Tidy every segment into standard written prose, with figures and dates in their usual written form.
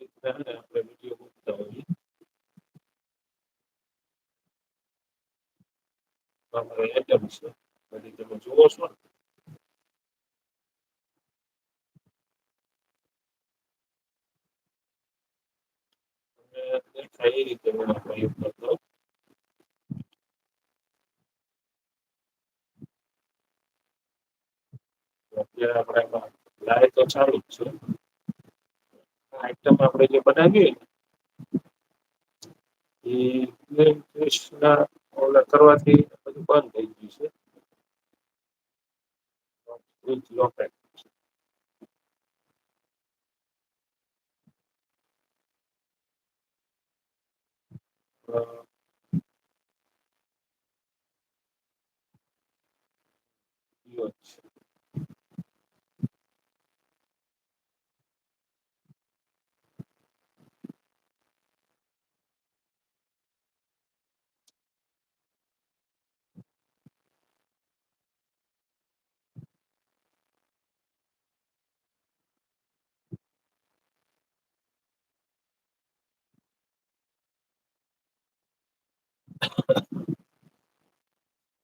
રીતના હે ને આપણે વિડીયો મૂકતા હોઈએ. તો આપણે એટેમ્પ છે. બધી તમે જુઓ છો ને? તમને દેખાય એ રીતે હું આપણે યુઝ કરતો હોઉં. તો અત્યારે આપણે એમાં લાઈવ તો ચાલુ જ છે. આઈટમ આપણે જે બનાવીએ ને એ ના ઓલા કરવાથી બધું બંધ થઈ ગયું છે. સ્વિચ લોક છે.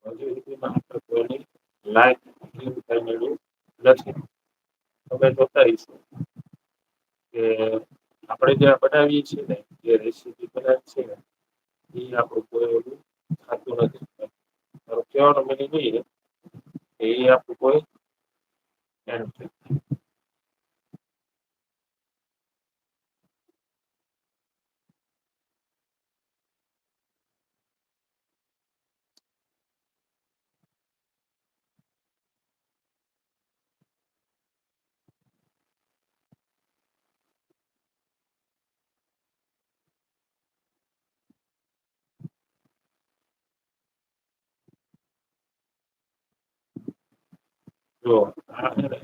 હજુ સુધીમાં આપણે કોઈની લાઈવ ફેમિલી નથી. તમે જોતા હશો કે આપણે જે આ બનાવીએ છીએ ને જે રેસીપી બનાવીએ છીએ ને એ આપણું કોઈ ઓલું થાતું નથી. મારો કહેવાનો મિનિંગ એ છે કે એ આપણું કોઈ એમ છે. જો આ છે ને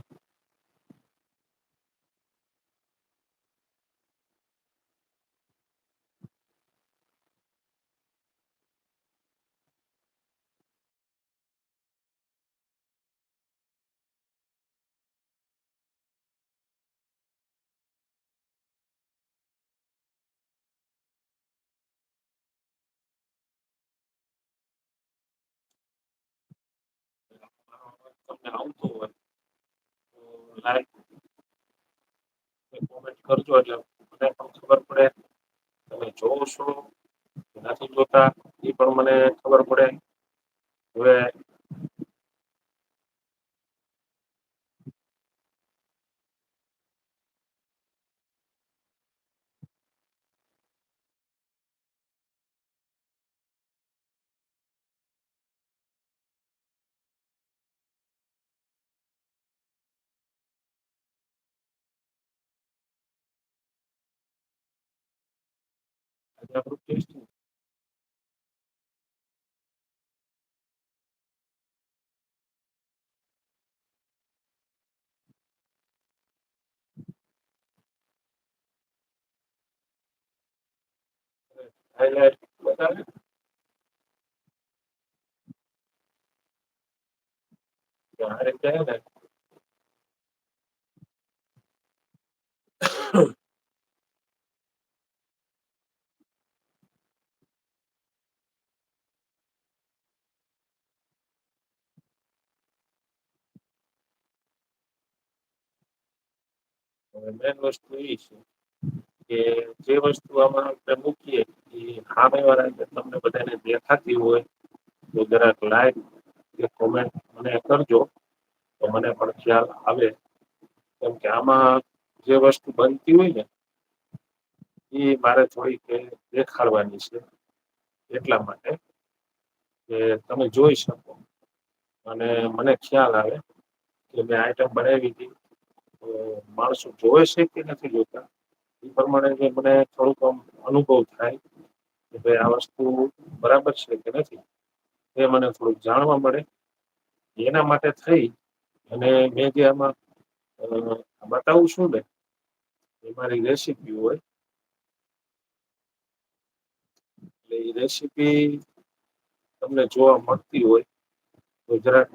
તમને આવતું હોય તો લાઈક કોમેન્ટ કરજો એટલે મને પણ ખબર પડે તમે જોવો છો નથી જોતા એ પણ મને ખબર પડે. હવે આજે આપણું ટેસ્ટિંગ હાઇલાઇટ બતાવે કે આ રીતે હે ને મેન વસ્તુ એ છે કે જે વસ્તુ આમાં આપણે મૂકીએ એ સામેવાળા તમને બધાને દેખાતી હોય તો જરાક લાઈક કે કોમેન્ટ મને કરજો તો મને પણ ખ્યાલ આવે. કેમ કે આમાં જે વસ્તુ બનતી હોય ને એ મારે થોડીક દેખાડવાની છે એટલા માટે કે તમે જોઈ શકો અને મને ખ્યાલ આવે કે મેં આઈટમ બનાવી હતી તો માણસો જોવે છે કે નથી જોતા એ પ્રમાણે જે મને થોડુંક આમ અનુભવ થાય કે ભાઈ આ વસ્તુ બરાબર છે કે નથી એ મને થોડુંક જાણવા મળે એના માટે થઈ અને મેં જે આમાં બતાવું છું ને એ મારી રેસીપી હોય એટલે એ રેસીપી તમને જોવા મળતી હોય તો જરાક